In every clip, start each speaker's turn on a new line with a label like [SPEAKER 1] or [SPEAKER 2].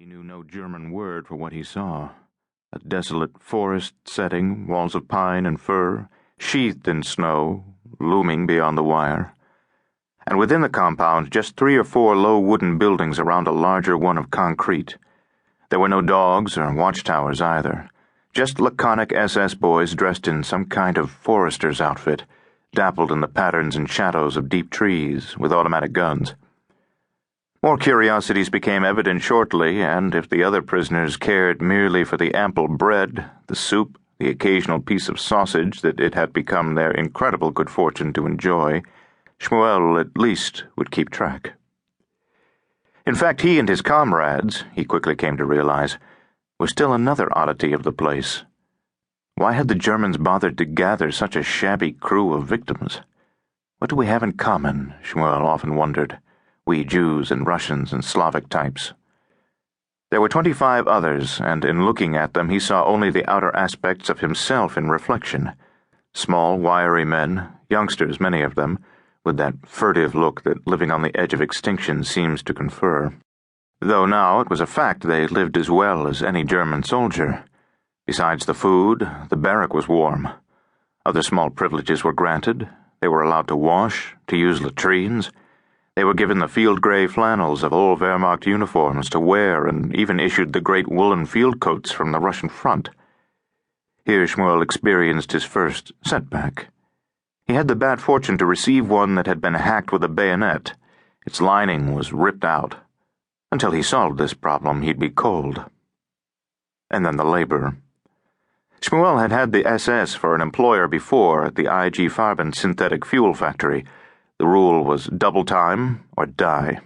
[SPEAKER 1] He knew no German word for what he saw. A desolate forest setting, walls of pine and fir, sheathed in snow, looming beyond the wire. And within the compound, just 3 or 4 low wooden buildings around a larger one of concrete. There were no dogs or watchtowers either. Just laconic SS boys dressed in some kind of forester's outfit, dappled in the patterns and shadows of deep trees, with automatic guns. More curiosities became evident shortly, and if the other prisoners cared merely for the ample bread, the soup, the occasional piece of sausage that it had become their incredible good fortune to enjoy, Shmuel at least would keep track. In fact, he and his comrades, he quickly came to realize, were still another oddity of the place. Why had the Germans bothered to gather such a shabby crew of victims? What do we have in common, Shmuel often wondered, we Jews and Russians and Slavic types? There were 25 others, and in looking at them he saw only the outer aspects of himself in reflection. Small, wiry men, youngsters many of them, with that furtive look that living on the edge of extinction seems to confer. Though now it was a fact they lived as well as any German soldier. Besides the food, the barrack was warm. Other small privileges were granted. They were allowed to wash, to use latrines. They were given the field-gray flannels of old Wehrmacht uniforms to wear, and even issued the great woolen field coats from the Russian front. Here Shmuel experienced his first setback. He had the bad fortune to receive one that had been hacked with a bayonet. Its lining was ripped out. Until he solved this problem, he'd be cold. And then the labor. Shmuel had had the SS for an employer before at the IG Farben synthetic fuel factory. The rule was double time or die.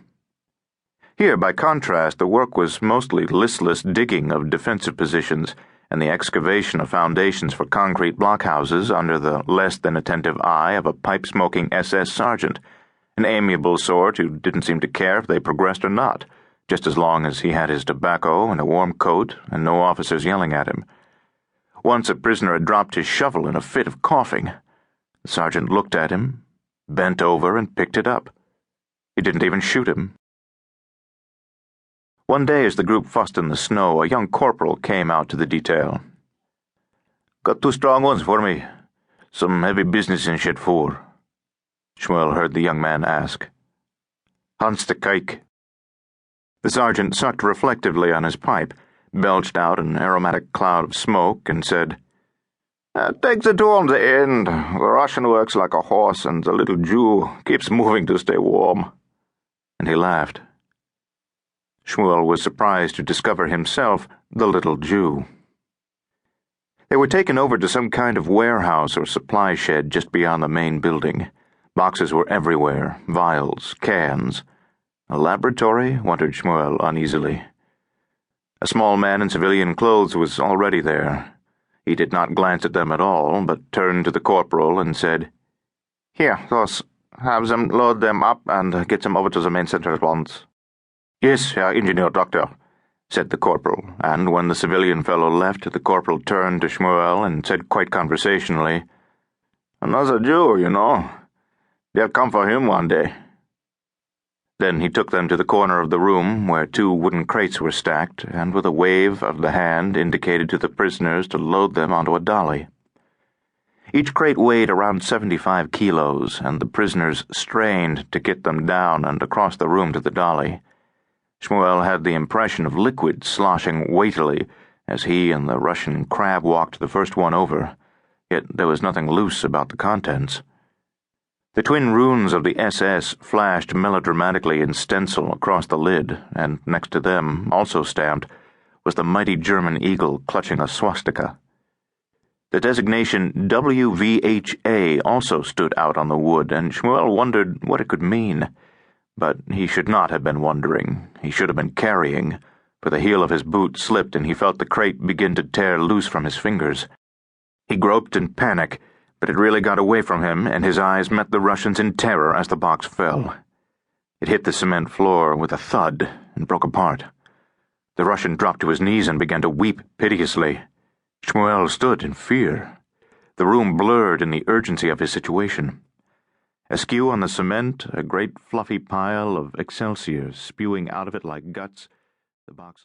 [SPEAKER 1] Here, by contrast, the work was mostly listless digging of defensive positions and the excavation of foundations for concrete blockhouses under the less than attentive eye of a pipe-smoking SS sergeant, an amiable sort who didn't seem to care if they progressed or not, just as long as he had his tobacco and a warm coat and no officers yelling at him. Once a prisoner had dropped his shovel in a fit of coughing. The sergeant looked at him, bent over and picked it up. He didn't even shoot him. One day as the group fussed in the snow, a young corporal came out to the detail. "Got 2 strong ones for me. Some heavy business in shit for." Shmuel heard the young man ask. "Hans de Kijk." The sergeant sucked reflectively on his pipe, belched out an aromatic cloud of smoke, and said, "Take the 2 on the end. The Russian works like a horse, and the little Jew keeps moving to stay warm." And he laughed. Shmuel was surprised to discover himself the little Jew. They were taken over to some kind of warehouse or supply shed just beyond the main building. Boxes were everywhere, vials, cans. A laboratory? Wondered Shmuel uneasily. A small man in civilian clothes was already there. He did not glance at them at all, but turned to the corporal and said, "Here, those. Have them load them up and get them over to the main center at once." "Yes, Herr Engineer Doctor," said the corporal, and when the civilian fellow left, the corporal turned to Shmuel and said quite conversationally, "Another Jew, you know. They'll come for him one day." Then he took them to the corner of the room where 2 wooden crates were stacked, and with a wave of the hand indicated to the prisoners to load them onto a dolly. Each crate weighed around 75 kilos, and the prisoners strained to get them down and across the room to the dolly. Shmuel had the impression of liquid sloshing weightily as he and the Russian crab walked the first one over, yet there was nothing loose about the contents. The twin runes of the SS flashed melodramatically in stencil across the lid, and next to them, also stamped, was the mighty German eagle clutching a swastika. The designation WVHA also stood out on the wood, and Shmuel wondered what it could mean. But he should not have been wondering. He should have been carrying, for the heel of his boot slipped and he felt the crate begin to tear loose from his fingers. He groped in panic, but it really got away from him, and his eyes met the Russian's in terror as the box fell. It hit the cement floor with a thud and broke apart. The Russian dropped to his knees and began to weep piteously. Shmuel stood in fear. The room blurred in the urgency of his situation. Askew on the cement, a great fluffy pile of excelsior spewing out of it like guts, the box